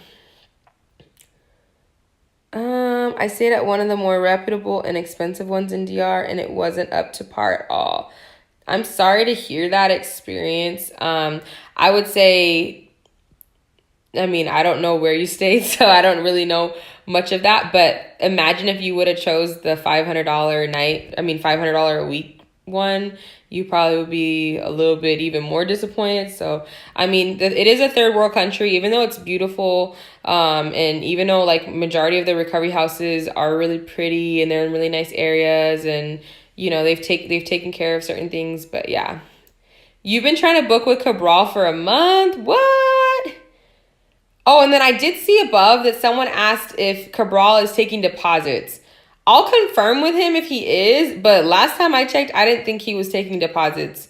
I stayed at one of the more reputable and expensive ones in DR, and it wasn't up to par at all. I'm sorry to hear that experience. I would say, I mean, I don't know where you stayed, so I don't really know much of that. But imagine if you would have chose the $500 a night, $500 a week one, you probably would be a little bit even more disappointed. So, I mean, it is a third world country, even though it's beautiful. And even though like majority of the recovery houses are really pretty and they're in really nice areas and, they've taken care of certain things. But yeah, you've been trying to book with Cabral for a month. What? Oh, and then I did see above that someone asked if Cabral is taking deposits. I'll confirm with him if he is, but last time I checked, I didn't think he was taking deposits.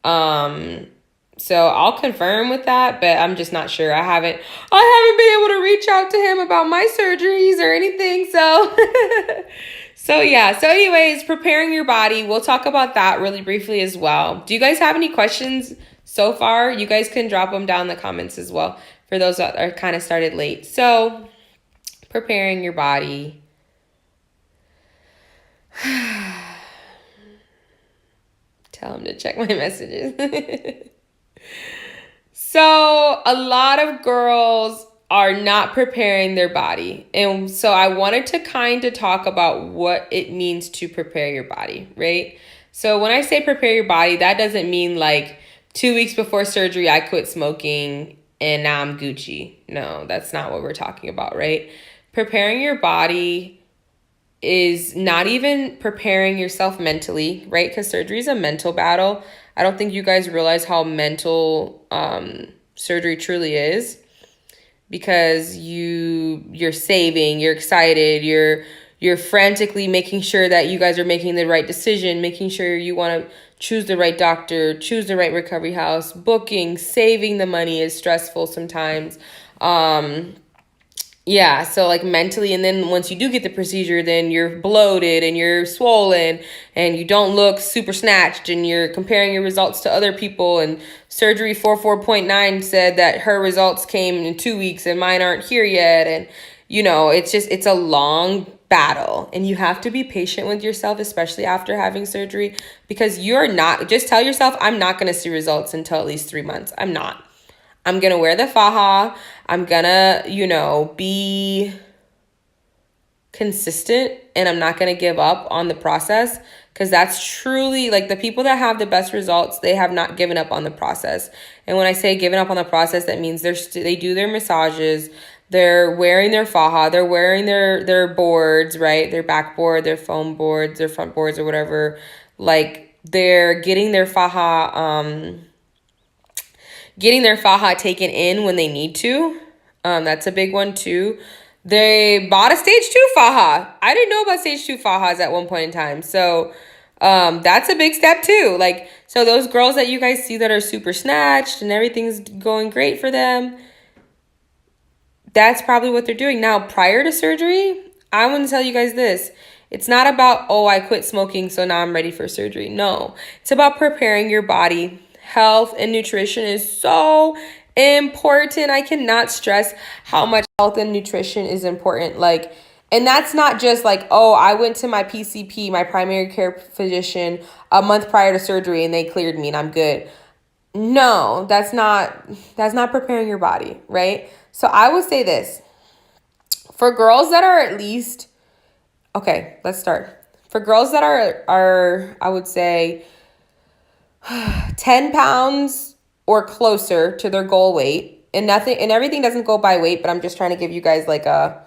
So I'll confirm with that, but I'm just not sure. I haven't been able to reach out to him about my surgeries or anything. So, so yeah. So anyways, preparing your body. We'll talk about that really briefly as well. Do you guys have any questions so far? You guys can drop them down in the comments as well for those that are kind of started late. So preparing your body. Tell him to check my messages. So a lot of girls are not preparing their body. And so I wanted to kind of talk about what it means to prepare your body, right? So when I say prepare your body, that doesn't mean like 2 weeks before surgery, I quit smoking and now I'm Gucci. No, that's not what we're talking about, right? Preparing your body is not even preparing yourself mentally, right? Because surgery is a mental battle. I don't think you guys realize how mental surgery truly is, because you're saving, you're excited, you're frantically making sure that you guys are making the right decision, making sure you want to choose the right doctor, choose the right recovery house, booking, saving the money is stressful sometimes. Yeah, so like mentally, and then once you do get the procedure, then you're bloated and you're swollen and you don't look super snatched and you're comparing your results to other people, and surgery 44.9 said that her results came in 2 weeks and mine aren't here yet. And, it's a long battle, and you have to be patient with yourself, especially after having surgery, because just tell yourself, I'm not going to see results until at least 3 months. I'm not. I'm going to wear the faja. I'm going to, be consistent, and I'm not going to give up on the process, because that's truly like the people that have the best results, they have not given up on the process. And when I say giving up on the process, that means they do their massages, they're wearing their faja, they're wearing their boards, right? Their backboard, their foam boards, their front boards or whatever. Like they're getting their faja, taken in when they need to. That's a big one too. They bought a stage 2 faja. I didn't know about stage 2 fajas at one point in time. So that's a big step too. Like, so those girls that you guys see that are super snatched and everything's going great for them, that's probably what they're doing. Now, prior to surgery, I want to tell you guys this. It's not about, oh, I quit smoking, so now I'm ready for surgery. No, it's about preparing your body. Health and nutrition is so important. I cannot stress how much health and nutrition is important. Like, and that's not just like, oh, I went to my PCP, my primary care physician, a month prior to surgery and they cleared me and I'm good. No, that's not preparing your body, right? So I would say this. For girls that are at least, okay, let's start. For girls that are I would say 10 pounds or closer to their goal weight, and everything doesn't go by weight, but I'm just trying to give you guys like a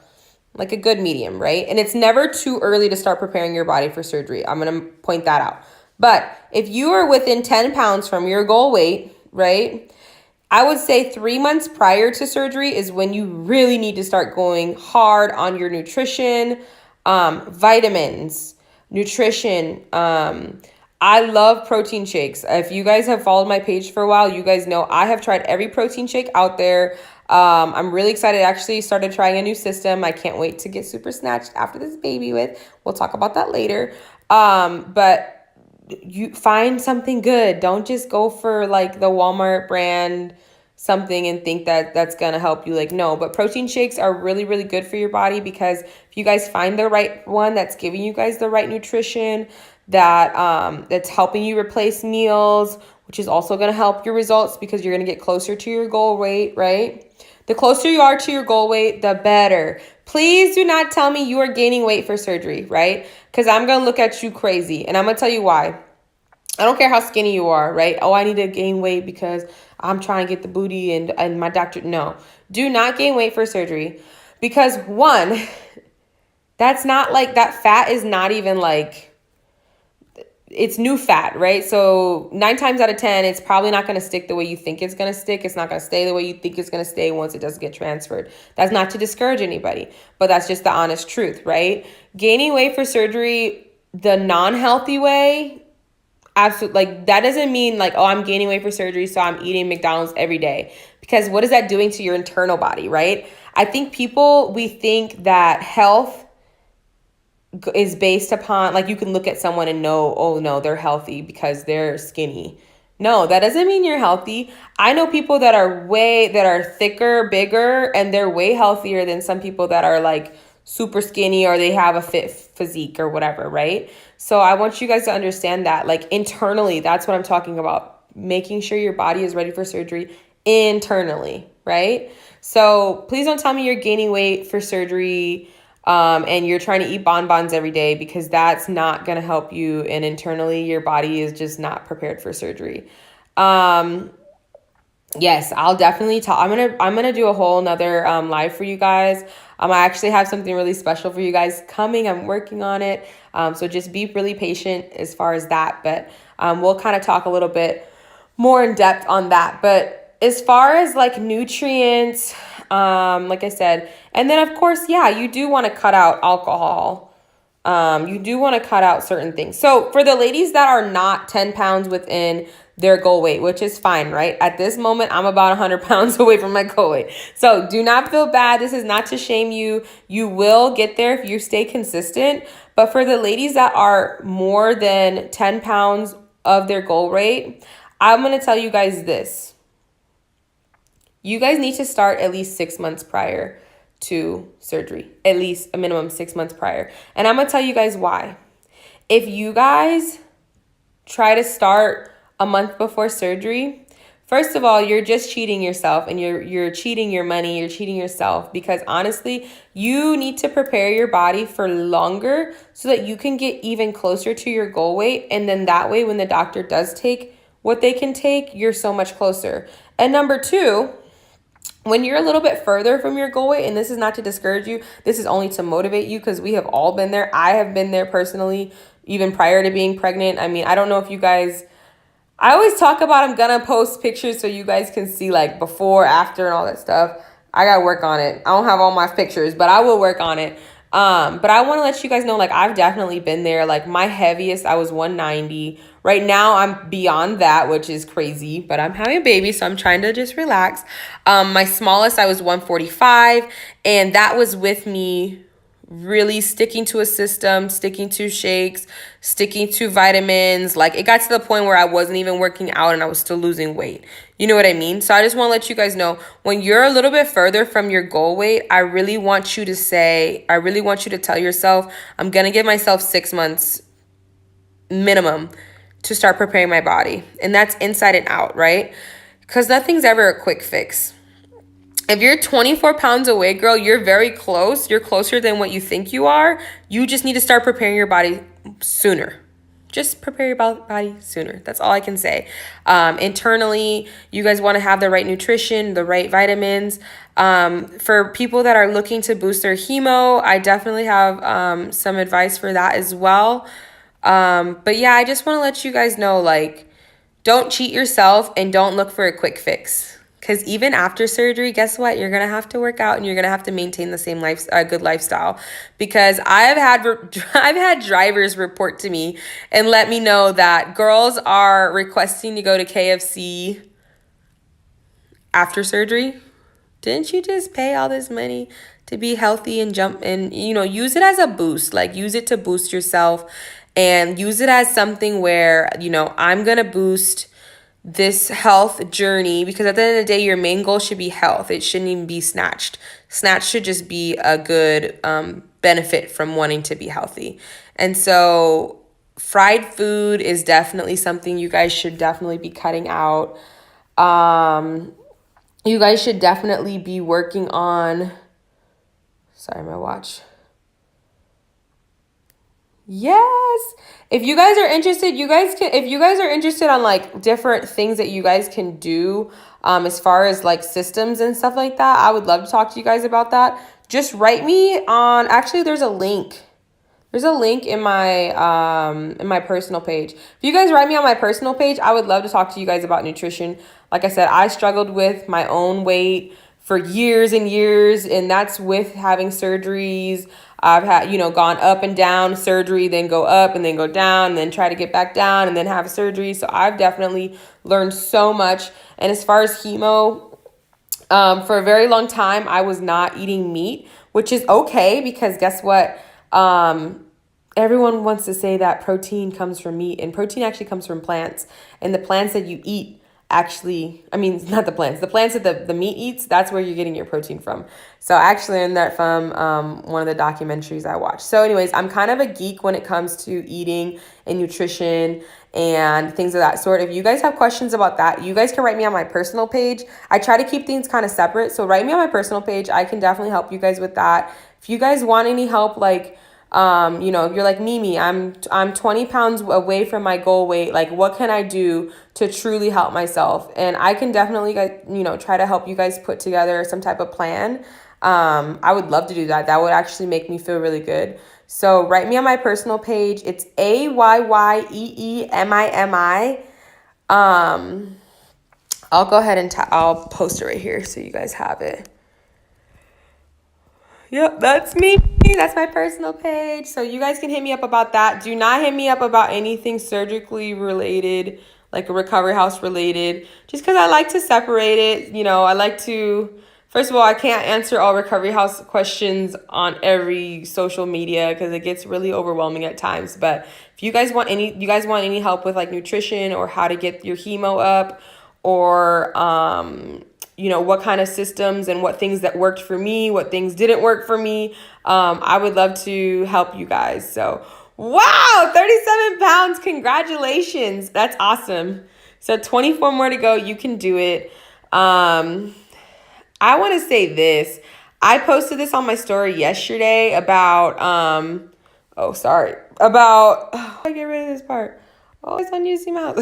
good medium, right? And it's never too early to start preparing your body for surgery. I'm going to point that out. But if you are within 10 pounds from your goal weight, right, I would say 3 months prior to surgery is when you really need to start going hard on your nutrition, vitamins, nutrition. I love protein shakes. If you guys have followed my page for a while, you guys know I have tried every protein shake out there. I'm really excited. I actually started trying a new system. I can't wait to get super snatched after this baby with. We'll talk about that later. But you find something good. Don't just go for like the Walmart brand something and think that that's going to help you. Like, no, but protein shakes are really, really good for your body, because if you guys find the right one that's giving you guys the right nutrition, that's helping you replace meals, which is also going to help your results because you're going to get closer to your goal weight, right? The closer you are to your goal weight, the better. Please do not tell me you are gaining weight for surgery, right? Because I'm going to look at you crazy, and I'm going to tell you why. I don't care how skinny you are, right? Oh, I need to gain weight because I'm trying to get the booty and my doctor. No, do not gain weight for surgery, because one, that's not like, that fat is not even like, it's new fat, right? So 9 times out of 10, it's probably not going to stick the way you think it's going to stick. It's not going to stay the way you think it's going to stay once it does get transferred. That's not to discourage anybody, but that's just the honest truth, right? Gaining weight for surgery, the non-healthy way, absolutely, like that doesn't mean like, oh, I'm gaining weight for surgery, so I'm eating McDonald's every day. Because what is that doing to your internal body, right? I think we think that health is based upon, like, you can look at someone and know, oh no, they're healthy because they're skinny. No, that doesn't mean you're healthy. I know people that are thicker, bigger, and they're way healthier than some people that are like super skinny or they have a fit physique or whatever, right? So I want you guys to understand that, like, internally, that's what I'm talking about. Making sure your body is ready for surgery internally, right? So please don't tell me you're gaining weight for surgery and you're trying to eat bonbons every day, because that's not going to help you. And internally, your body is just not prepared for surgery. Yes, I'll definitely talk. I'm gonna do a whole nother live for you guys. I actually have something really special for you guys coming. I'm working on it. So just be really patient as far as that. But we'll kind of talk a little bit more in depth on that. But as far as like nutrients, like I said, and then of course, yeah, you do want to cut out alcohol. You do want to cut out certain things. So for the ladies that are not 10 pounds within their goal weight, which is fine, right? At this moment, I'm about 100 pounds away from my goal weight. So do not feel bad. This is not to shame you. You will get there if you stay consistent. But for the ladies that are more than 10 pounds of their goal weight, I'm going to tell you guys this. You guys need to start at least 6 months prior to surgery, at least a minimum 6 months prior. And I'm going to tell you guys why. If you guys try to start a month before surgery, first of all, you're just cheating yourself, and you're cheating your money, you're cheating yourself, because honestly, you need to prepare your body for longer so that you can get even closer to your goal weight. And then that way, when the doctor does take what they can take, you're so much closer. And number two, when you're a little bit further from your goal weight, and this is not to discourage you, this is only to motivate you, because we have all been there. I have been there personally, even prior to being pregnant. I mean, I don't know if you guys, I always talk about, I'm gonna post pictures so you guys can see like before, after, and all that stuff. I gotta work on it. I don't have all my pictures, but I will work on it. But I want to let you guys know, like, I've definitely been there. Like, my heaviest, I was 190. Right now, I'm beyond that, which is crazy, but I'm having a baby, so I'm trying to just relax. My smallest, I was 145, and that was with me really sticking to a system, sticking to shakes, sticking to vitamins. Like, it got to the point where I wasn't even working out and I was still losing weight. You know what I mean? So I just want to let you guys know, when you're a little bit further from your goal weight, I really want you to tell yourself, I'm going to give myself 6 months minimum to start preparing my body. And that's inside and out, right? Because nothing's ever a quick fix. If you're 24 pounds away, girl, you're very close. You're closer than what you think you are. You just need to start preparing your body sooner. just prepare your body sooner. That's all I can say. Internally, you guys want to have the right nutrition, the right vitamins. For people that are looking to boost their hemo, I definitely have some advice for that as well. But yeah, I just want to let you guys know, like, don't cheat yourself and don't look for a quick fix. Because even after surgery, guess what? You're going to have to work out and you're going to have to maintain the same good lifestyle. Because I've had drivers report to me and let me know that girls are requesting to go to KFC after surgery. Didn't you just pay all this money to be healthy and jump and, use it as a boost? Like, use it to boost yourself and use it as something where, I'm going to boost this health journey, because at the end of the day, your main goal should be health. It shouldn't even be snatched. Snatch should just be a good benefit from wanting to be healthy. And so fried food is definitely something you guys should definitely be cutting out. You guys should definitely be working on, sorry, my watch. Yes. If you guys are interested, if you guys are interested on like different things that you guys can do, as far as like systems and stuff like that, I would love to talk to you guys about that. Just write me on, actually, there's a link. There's a link in my personal page. If you guys write me on my personal page, I would love to talk to you guys about nutrition. Like I said, I struggled with my own weight for years and years, and that's with having surgeries. I've had, gone up and down surgery, then go up and then go down, and then try to get back down and then have surgery. So I've definitely learned so much. And as far as hemo, for a very long time, I was not eating meat, which is okay, because guess what? Everyone wants to say that protein comes from meat, and protein actually comes from plants. And the plants that you eat not the plants that the meat eats, that's where you're getting your protein from. So I actually learned that from one of the documentaries I watched. So anyways, I'm kind of a geek when it comes to eating and nutrition and things of that sort. If you guys have questions about that, you guys can write me on my personal page. I try to keep things kind of separate. So write me on my personal page. I can definitely help you guys with that. If you guys want any help, like, if you're like Mimi, I'm 20 pounds away from my goal weight. Like, what can I do to truly help myself? And I can definitely, try to help you guys put together some type of plan. I would love to do that. That would actually make me feel really good. So write me on my personal page. It's AYYEEMIMI. I'll go ahead and I'll post it right here so you guys have it. Yep, that's me. That's my personal page. So you guys can hit me up about that. Do not hit me up about anything surgically related, like a recovery house related, just because I like to separate it. I like to, first of all, I can't answer all recovery house questions on every social media because it gets really overwhelming at times. But if you guys want any help with like nutrition or how to get your hemo up, or what kind of systems and what things that worked for me, what things didn't work for me, I would love to help you guys. So, wow, 37 pounds. Congratulations. That's awesome. So 24 more to go. You can do it. I want to say this. I posted this on my story yesterday about, I get rid of this part. Oh, it's on UC Mouth.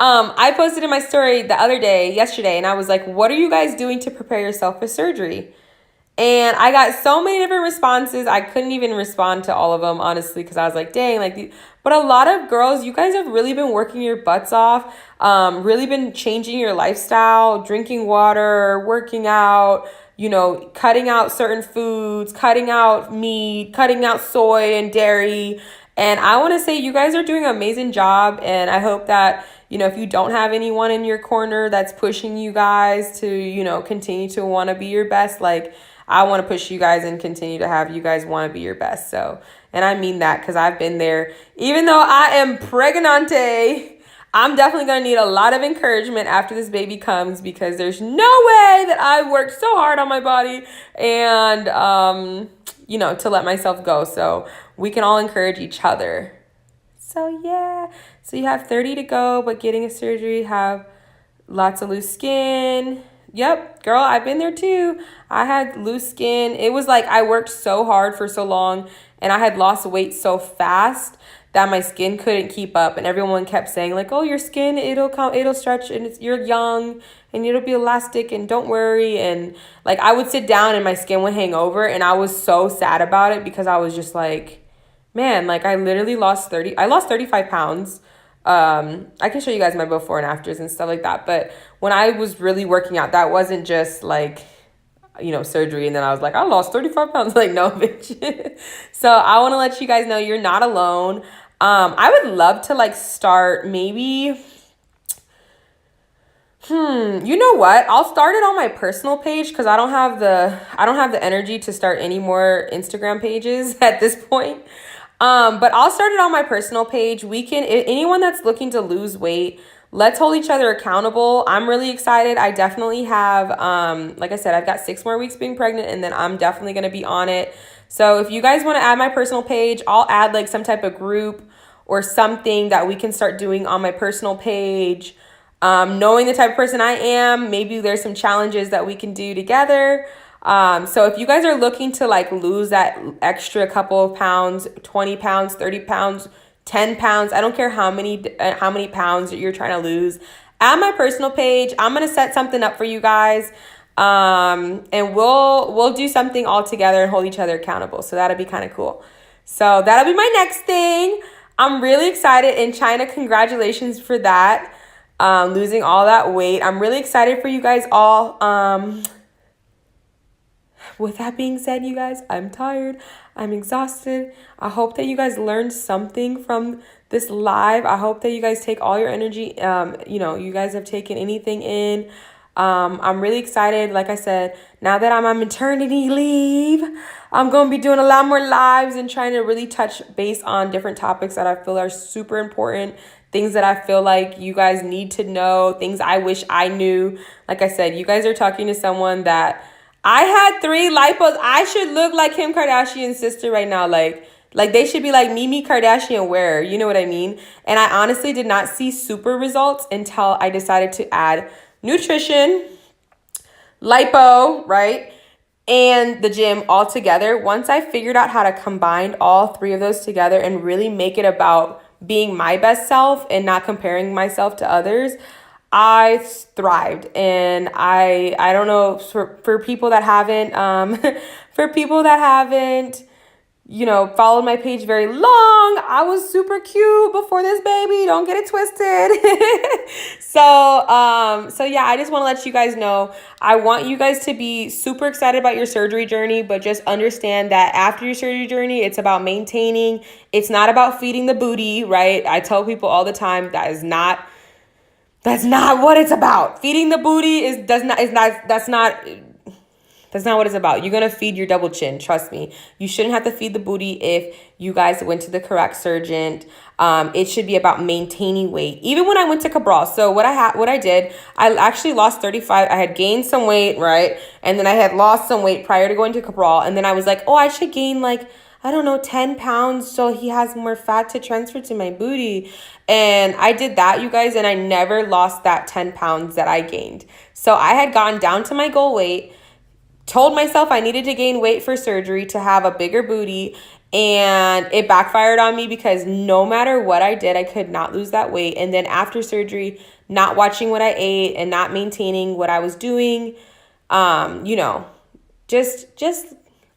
I posted in my story yesterday, and I was like, what are you guys doing to prepare yourself for surgery? And I got so many different responses. I couldn't even respond to all of them, honestly, because I was like, dang, but a lot of girls, you guys have really been working your butts off, really been changing your lifestyle, drinking water, working out, cutting out certain foods, cutting out meat, cutting out soy and dairy. And I want to say you guys are doing an amazing job. And I hope that, if you don't have anyone in your corner that's pushing you guys to, continue to want to be your best, like, I want to push you guys and continue to have you guys want to be your best. So, and I mean that because I've been there. Even though I am pregnante, I'm definitely going to need a lot of encouragement after this baby comes, because there's no way that I worked so hard on my body and, to let myself go. So we can all encourage each other. So yeah, so you have 30 to go, but getting a surgery, have lots of loose skin, Yep, girl, I've been there too. I had loose skin. It was like I worked so hard for so long and I had lost weight so fast that my skin couldn't keep up, and everyone kept saying like, "Oh, your skin, it'll stretch and you're young and it'll be elastic and don't worry." And like I would sit down and my skin would hang over, and I was so sad about it because I was just like, man, like I literally I lost 35 pounds. I can show you guys my before and afters and stuff like that. But when I was really working out, that wasn't just like, surgery. And then I was like, I lost 35 pounds. Like, no, bitch. So I want to let you guys know you're not alone. I would love to like start maybe, you know what? I'll start it on my personal page because I don't have the energy to start any more Instagram pages at this point. But I'll start it on my personal page. Anyone that's looking to lose weight, let's hold each other accountable. I'm really excited. I definitely have, like I said, I've got 6 more weeks being pregnant, and then I'm definitely going to be on it. So if you guys want to add my personal page, I'll add like some type of group or something that we can start doing on my personal page. Knowing the type of person I am, maybe there's some challenges that we can do together. So if you guys are looking to like lose that extra couple of pounds, 20 pounds, 30 pounds, 10 pounds, I don't care how many pounds you're trying to lose, add my personal page. I'm going to set something up for you guys. And we'll do something all together and hold each other accountable. So that'll be kind of cool. So that'll be my next thing. I'm really excited. In China, congratulations for that. Losing all that weight. I'm really excited for you guys all. With that being said, you guys, I'm tired. I'm exhausted. I hope that you guys learned something from this live. I hope that you guys take all your energy. You guys have taken anything in. I'm really excited. Like I said, now that I'm on maternity leave, I'm going to be doing a lot more lives and trying to really touch base on different topics that I feel are super important. Things that I feel like you guys need to know. Things I wish I knew. Like I said, you guys are talking to someone that I had 3 lipos. I should look like Kim Kardashian's sister right now. Like they should be like Mimi Kardashian wear. You know what I mean? And I honestly did not see super results until I decided to add nutrition, lipo, right? And the gym all together. Once I figured out how to combine all 3 of those together and really make it about being my best self and not comparing myself to others, I thrived. And I don't know, for people that haven't, followed my page very long, I was super cute before this baby. Don't get it twisted. So yeah, I just want to let you guys know, I want you guys to be super excited about your surgery journey, but just understand that after your surgery journey, it's about maintaining. It's not about feeding the booty, right? I tell people all the time that's not what it's about. Feeding the booty that's not what it's about. You're going to feed your double chin. Trust me. You shouldn't have to feed the booty if you guys went to the correct surgeon. It should be about maintaining weight. Even when I went to Cabral. So what I did, I actually lost 35. I had gained some weight, right? And then I had lost some weight prior to going to Cabral. And then I was like, oh, I should gain like, I don't know, 10 pounds so he has more fat to transfer to my booty. And I did that, you guys, and I never lost that 10 pounds that I gained. So I had gotten down to my goal weight, told myself I needed to gain weight for surgery to have a bigger booty, and it backfired on me because no matter what I did, I could not lose that weight. And then after surgery, not watching what I ate and not maintaining what I was doing, just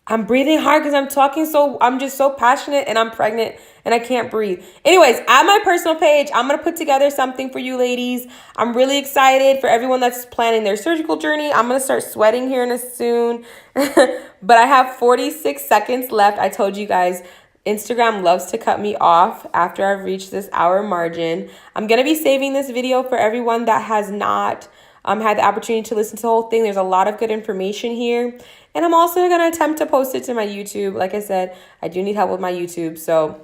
I'm breathing hard because I'm just so passionate and I'm pregnant and I can't breathe. Anyways, at my personal page, I'm going to put together something for you ladies. I'm really excited for everyone that's planning their surgical journey. I'm going to start sweating here in a soon, but I have 46 seconds left. I told you guys, Instagram loves to cut me off after I've reached this hour margin. I'm going to be saving this video for everyone that has not had the opportunity to listen to the whole thing. There's a lot of good information here. And I'm also going to attempt to post it to my YouTube. Like I said, I do need help with my YouTube. So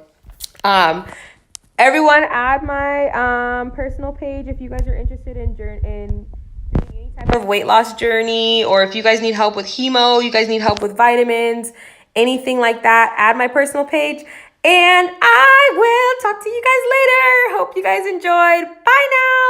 everyone add my personal page if you guys are interested in doing any type of weight loss journey, or if you guys need help with hemo, you guys need help with vitamins, anything like that, add my personal page. And I will talk to you guys later. Hope you guys enjoyed. Bye now.